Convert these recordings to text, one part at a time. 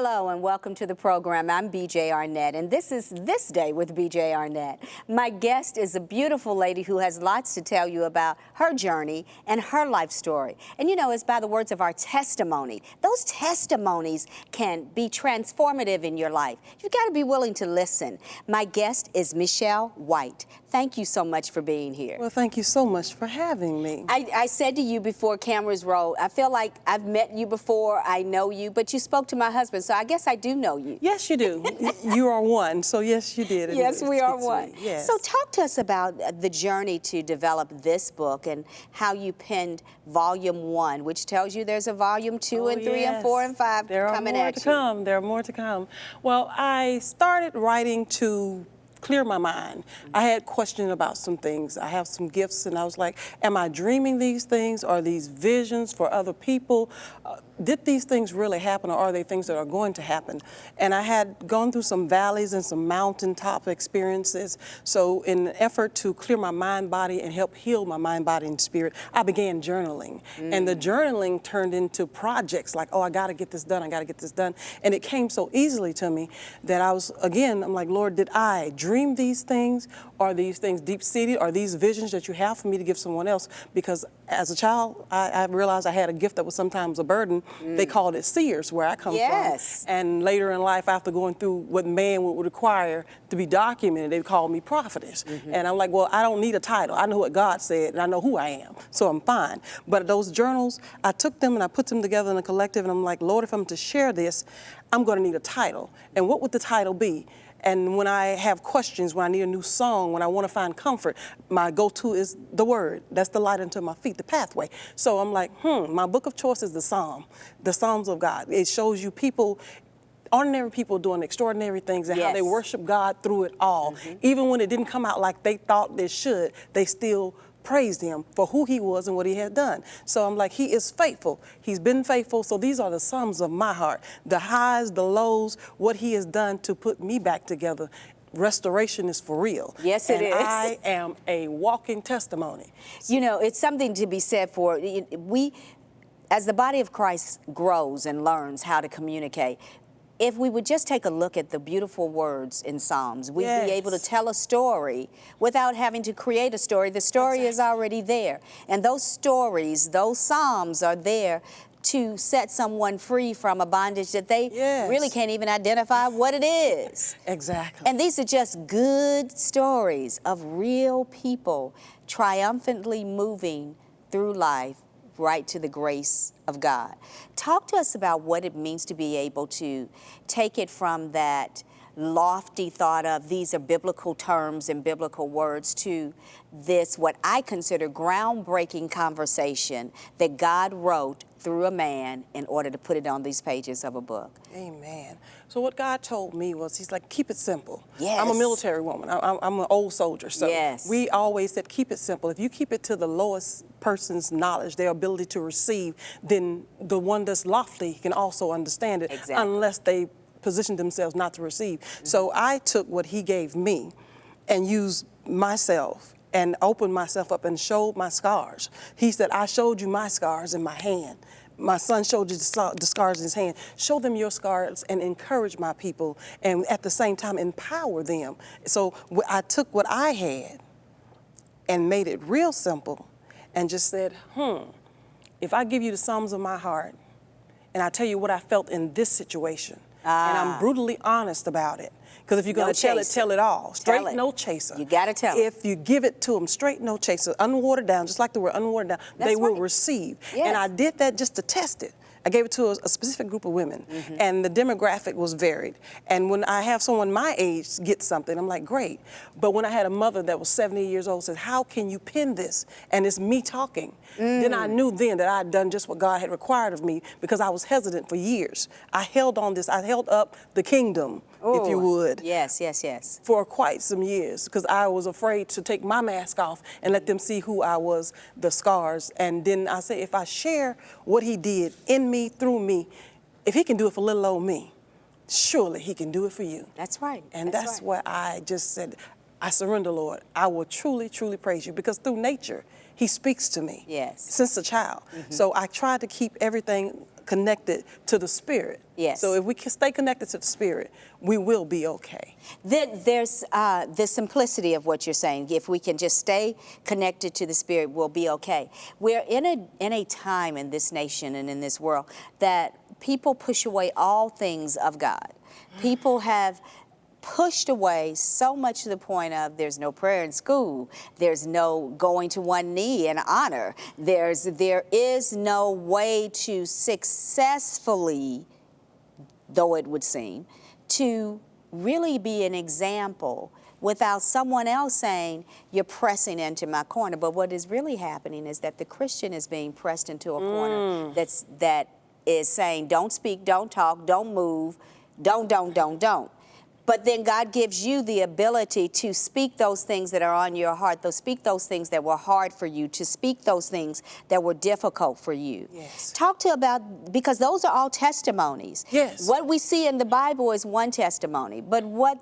Hello and welcome to the program. I'm BJ Arnett, and this is This Day with BJ Arnett. My guest is a beautiful lady who has lots to tell you about her journey and her life story. And you know, it's by the words of our testimony. Those testimonies can be transformative in your life. You've got to be willing to listen. My guest is Michelle White. Thank you so much for being here. Well, thank you so much for having me. I said to you before cameras rolled, I feel like I've met you before, I know you, but you spoke to my husband, so I guess I do know you. Yes, you do. You are one, so yes, you did. Yes, we are one. Yes. So talk to us about the journey to develop this book and how you penned volume 1, which tells you there's a volume 2 and 3 and 4 and 5 coming at you. There are more to come. Well, I started writing to clear my mind. I had questions about some things. I have some gifts, and I was like, am I dreaming these things? Are these visions for other people? Did these things really happen, or are they things that are going to happen? And I had gone through some valleys and some mountaintop experiences. So in an effort to clear my mind, body, and help heal my mind, body, and spirit, I began journaling. And the journaling turned into projects like, oh, I got to get this done. I got to get this done. And it came so easily to me that I'm like, Lord, did I dream these things? Are these things deep-seated? Are these visions that you have for me to give someone else? Because as a child, I realized I had a gift that was sometimes a burden. They called it seers, where I come from. And later in life, after going through what man would require to be documented, they called me prophetess. And I'm like, well, I don't need a title. I know what God said, and I know who I am, so I'm fine. But those journals, I took them and I put them together in a collective, and I'm like, Lord, if I'm to share this, I'm going to need a title. And what would the title be? And when I have questions, when I need a new song, when I want to find comfort, my go-to is the Word. That's the light unto my feet, the pathway. So I'm like, my book of choice is the Psalms of God. It shows you people, ordinary people doing extraordinary things and how they worship God through it all. Even when it didn't come out like they thought it should, they still praised him for who he was and what he had done. So I'm like, he is faithful. He's been faithful. So these are the sums of my heart, the highs, the lows, what he has done to put me back together. Restoration is for real. Yes, it is. I am a walking testimony. You know, it's something to be said for, as the body of Christ grows and learns how to communicate, if we would just take a look at the beautiful words in Psalms, we'd be able to tell a story without having to create a story. The story is already there. And those stories, those Psalms are there to set someone free from a bondage that they really can't even identify what it is. Exactly. And these are just good stories of real people triumphantly moving through life right to the grace of God. Talk to us about what it means to be able to take it from that lofty thought of these are biblical terms and biblical words to this, what I consider groundbreaking conversation that God wrote through a man in order to put it on these pages of a book. Amen. So what God told me was, he's like, keep it simple. Yes. I'm a military woman. I'm an old soldier. So we always said, keep it simple. If you keep it to the lowest person's knowledge, their ability to receive, then the one that's lofty can also understand it, unless they position themselves not to receive. So I took what he gave me and used myself and opened myself up and showed my scars. He said, I showed you my scars in my hand. My son showed you the scars in his hand. Show them your scars and encourage my people, and at the same time empower them. So I took what I had and made it real simple and just said, if I give you the Psalms of my heart and I tell you what I felt in this situation, and I'm brutally honest about it, because if you're going to tell it all. Straight, no chaser. You got to tell it. If you give it to them straight, no chaser, unwatered down, just like the word unwatered down, they will receive. And I did that just to test it. I gave it to a specific group of women, and the demographic was varied. And when I have someone my age get something, I'm like, great. But when I had a mother that was 70 years old said, how can you pen this? And it's me talking. Then I knew then that I had done just what God had required of me, because I was hesitant for years. I held on this. I held up the kingdom, if you would. Yes, yes, yes. For quite some years, because I was afraid to take my mask off and let them see who I was, the scars. And then I said, if I share what he did in me, through me, if he can do it for little old me, surely he can do it for you. That's right. And that's what I just said. I surrender, Lord. I will truly, truly praise you, because through nature, he speaks to me since a child. So I try to keep everything connected to the Spirit. Yes. So if we can stay connected to the Spirit, we will be okay. There's the simplicity of what you're saying. If we can just stay connected to the Spirit, we'll be okay. We're in a time in this nation and in this world that people push away all things of God. People have pushed away so much to the point of there's no prayer in school, there's no going to one knee in honor, there is no way to successfully, though it would seem, to really be an example without someone else saying, you're pressing into my corner. But what is really happening is that the Christian is being pressed into a corner that is saying, don't speak, don't talk, don't move, don't. But then God gives you the ability to speak those things that are on your heart, to speak those things that were hard for you, to speak those things that were difficult for you. Yes. Talk to about, because those are all testimonies. Yes. What we see in the Bible is one testimony, but what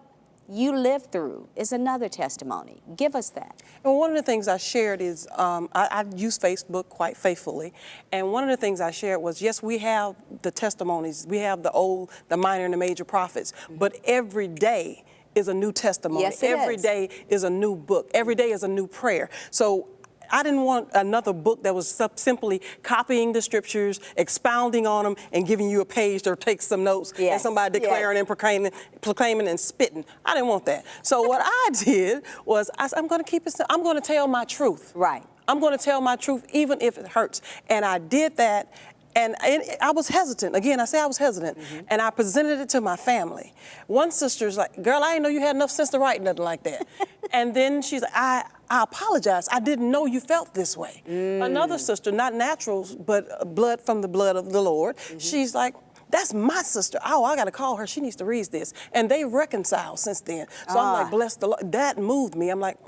you lived through is another testimony. Give us that. And one of the things I shared is, I use Facebook quite faithfully, and one of the things I shared was, yes, we have the testimonies, we have the minor and the major prophets, but every day is a new testimony. Yes, it every is. day is a new book. Every day is a new prayer. So I didn't want another book that was simply copying the scriptures, expounding on them, and giving you a page to take some notes, Yes. and somebody declaring and proclaiming and spitting. I didn't want that. So what I did was, I'm going to keep it. I'm going to tell my truth. Right. I'm going to tell my truth, even if it hurts. And I did that. And I was hesitant. Again, I say I was hesitant. And I presented it to my family. One sister's like, girl, I didn't know you had enough sense to write nothing like that. And then she's like, I apologize. I didn't know you felt this way. Another sister, not natural, but blood from the blood of the Lord, she's like, that's my sister. Oh, I got to call her. She needs to read this. And they reconciled since then. So I'm like, bless the Lord. That moved me. I'm like,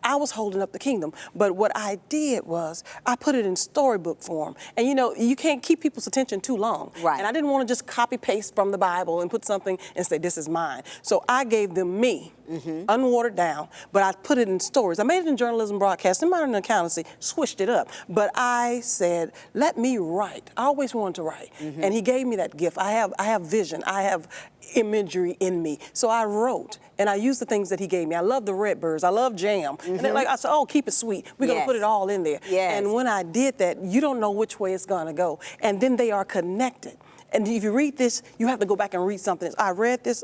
I was holding up the kingdom. But what I did was I put it in storybook form. And you know, you can't keep people's attention too long. Right. And I didn't want to just copy paste from the Bible and put something and say, this is mine. So I gave them me, unwatered down, but I put it in stories. I made it in journalism, broadcasting, modern accountancy, switched it up. But I said, let me write. I always wanted to write. And he gave me that gift. I have vision. I have imagery in me. So I wrote, and I used the things that he gave me. I love the Redbirds. I love jam. And they're like, I said, oh, keep it sweet. We're going to put it all in there. Yes. And when I did that, you don't know which way it's going to go. And then they are connected. And if you read this, you have to go back and read something. I read this.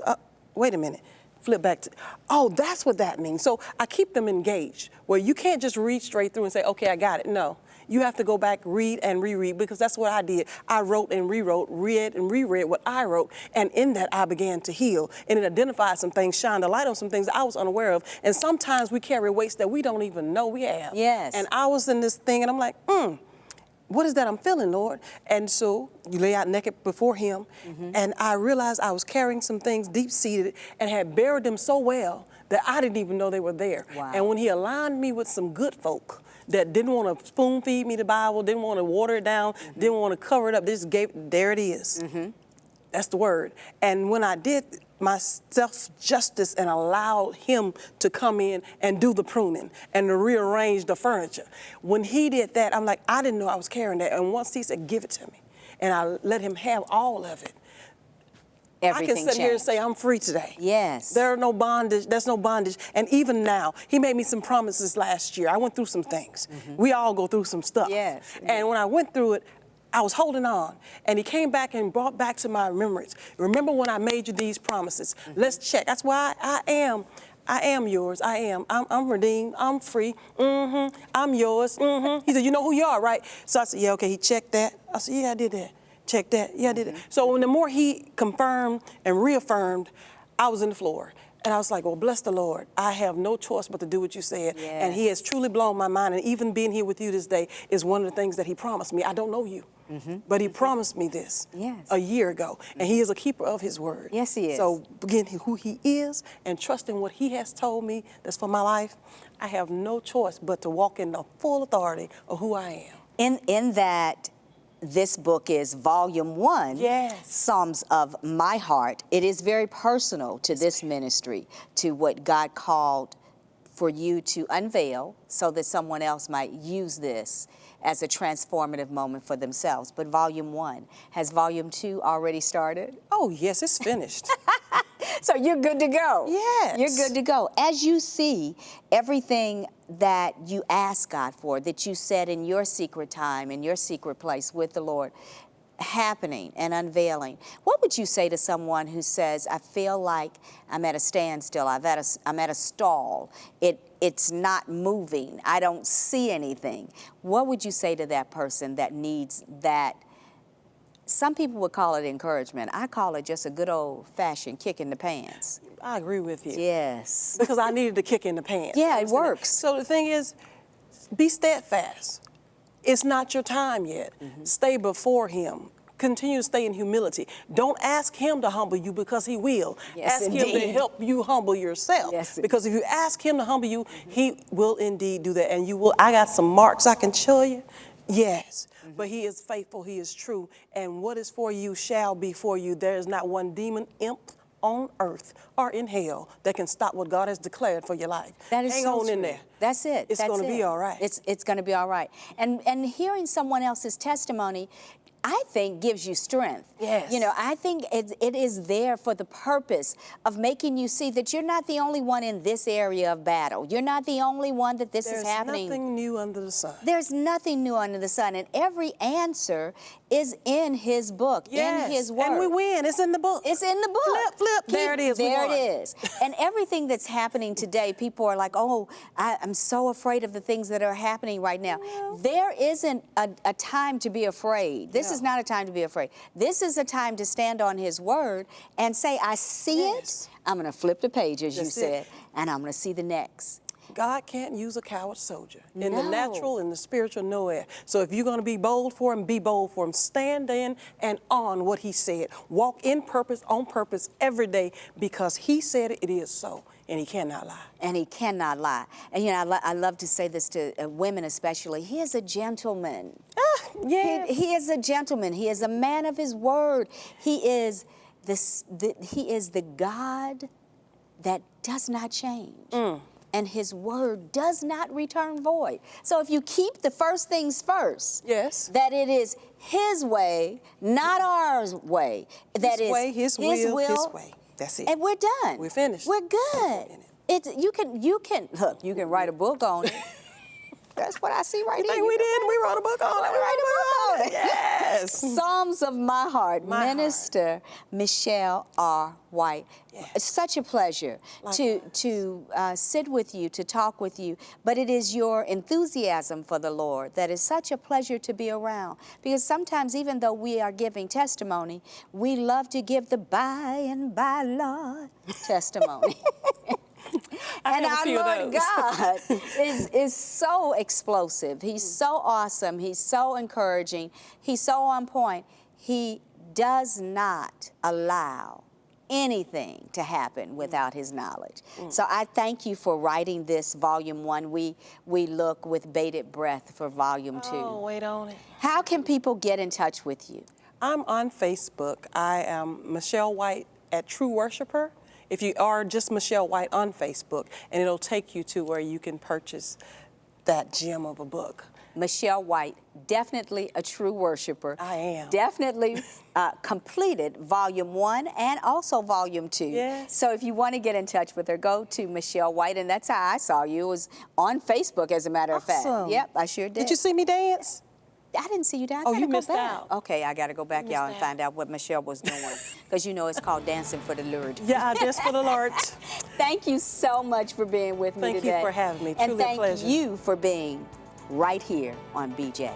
Wait a minute. Flip back to, oh, that's what that means. So I keep them engaged, where you can't just read straight through and say, okay, I got it. No. You have to go back, read and reread, because that's what I did. I wrote and rewrote, read and reread what I wrote, and in that I began to heal. And it identified some things, shined a light on some things that I was unaware of. And sometimes we carry weights that we don't even know we have. Yes. And I was in this thing, and I'm like, what is that I'm feeling, Lord? And so you lay out naked before him, and I realized I was carrying some things deep-seated and had buried them so well that I didn't even know they were there. Wow. And when he aligned me with some good folk that didn't want to spoon feed me the Bible, didn't want to water it down, didn't want to cover it up, there it is. That's the word. And when I did my self-justice and allowed him to come in and do the pruning and to rearrange the furniture, when he did that, I'm like, I didn't know I was carrying that. And once he said, give it to me, and I let him have all of it, Everything I can sit here and say, I'm free today. Yes. There's no bondage. And even now, he made me some promises last year. I went through some things. We all go through some stuff. Yes. And when I went through it, I was holding on. And he came back and brought back to my remembrance. Remember when I made you these promises? Let's check. That's why I am yours. I am. I'm redeemed. I'm free. I'm yours. He said, you know who you are, right? So I said, yeah, okay. He checked that. I said, yeah, I did that. Check that. Yeah, I did it. So when the more he confirmed and reaffirmed, I was in the floor. And I was like, well, bless the Lord. I have no choice but to do what you said. Yes. And he has truly blown my mind. And even being here with you this day is one of the things that he promised me. I don't know you, but he promised me this a year ago. And he is a keeper of his word. Yes, he is. So again, who he is and trusting what he has told me that's for my life, I have no choice but to walk in the full authority of who I am. In that, this book is volume 1, Yes. Psalms of My Heart. It is very personal to this ministry, to what God called for you to unveil so that someone else might use this as a transformative moment for themselves. But volume 1, has volume 2 already started? Oh, yes, it's finished. So you're good to go. Yes. You're good to go. As you see everything that you ask God for, that you said in your secret time, in your secret place with the Lord, happening and unveiling, what would you say to someone who says, I feel like I'm at a standstill, I'm at a stall, it's not moving, I don't see anything? What would you say to that person that needs that? Some people would call it encouragement. I call it just a good old-fashioned kick in the pants. I agree with you. Yes. Because I needed the kick in the pants. Yeah, it works. So the thing is, be steadfast. It's not your time yet. Stay before him. Continue to stay in humility. Don't ask him to humble you, because he will. Yes, ask him to indeed. help you humble yourself. Yes. Because if you ask him to humble you, he will indeed do that. And you will. I got some marks I can show you. Yes. But he is faithful, he is true. And what is for you shall be for you. There is not one demon, imp on earth or in hell that can stop what God has declared for your life. That is Hang so on in true. there. That's it. It's going to be all right. It's going to be all right. And hearing someone else's testimony, I think, gives you strength. Yes. You know, I think it is there for the purpose of making you see that you're not the only one in this area of battle. You're not the only one that this is happening. There's nothing new under the sun. There's nothing new under the sun, and every answer is in his book, in his word. And we win. It's in the book. It's in the book. Flip, flip. There it is. There it is. And everything that's happening today, people are like, oh, I'm so afraid of the things that are happening right now. There isn't a time to be afraid. This is not a time to be afraid. This is a time to stand on his word and say, I see it. I'm going to flip the page, as you said, and I'm going to see the next. God can't use a coward soldier. In No. the natural and the spiritual, nowhere. So if you're going to be bold for him, be bold for him. Stand in and on what he said. Walk in purpose, on purpose every day, because he said it, it is so. And he cannot lie. And he cannot lie. And, you know, I love to say this to women especially. He is a gentleman. Yes. He is a gentleman. He is a man of his word. He is the God that does not change. And his word does not return void. So if you keep the first things first, that it is his way, not our way. That His is way, his will, his way. That's it. And we're done. We're finished. We're good. You can look, you can write a book on it. That's what I see right here. We did. We wrote a book on it. We wrote a book on it. Yes. Psalms of My Heart, Minister Michelle R. White. It's such a pleasure to sit with you, to talk with you. But it is your enthusiasm for the Lord that is such a pleasure to be around. Because sometimes, even though we are giving testimony, we love to give the by and by Lord testimony. And our Lord God is so explosive. He's so awesome. He's so encouraging. He's so on point. He does not allow anything to happen without his knowledge. So I thank you for writing this volume 1. We look with bated breath for volume 2. Oh, wait on it. How can people get in touch with you? I'm on Facebook. I am Michelle White at True Worshipper. If you are just Michelle White on Facebook, and it'll take you to where you can purchase that gem of a book. Michelle White, definitely a true worshiper. I am. Definitely completed volume 1 and also volume 2. Yes. So if you want to get in touch with her, go to Michelle White, and that's how I saw you. It was on Facebook, as a matter of fact. Awesome. Yep, I sure did. Did you see me dance? I didn't see you down. Oh, I gotta you go missed back. out. Okay, I got to go back, y'all, and find out what Michelle was doing. Because you know it's called Dancing for the Lord. Yeah, just for the Lord. Thank you so much for being with me today. Thank you for having me. And Truly a thank pleasure. you for being right here on BJ.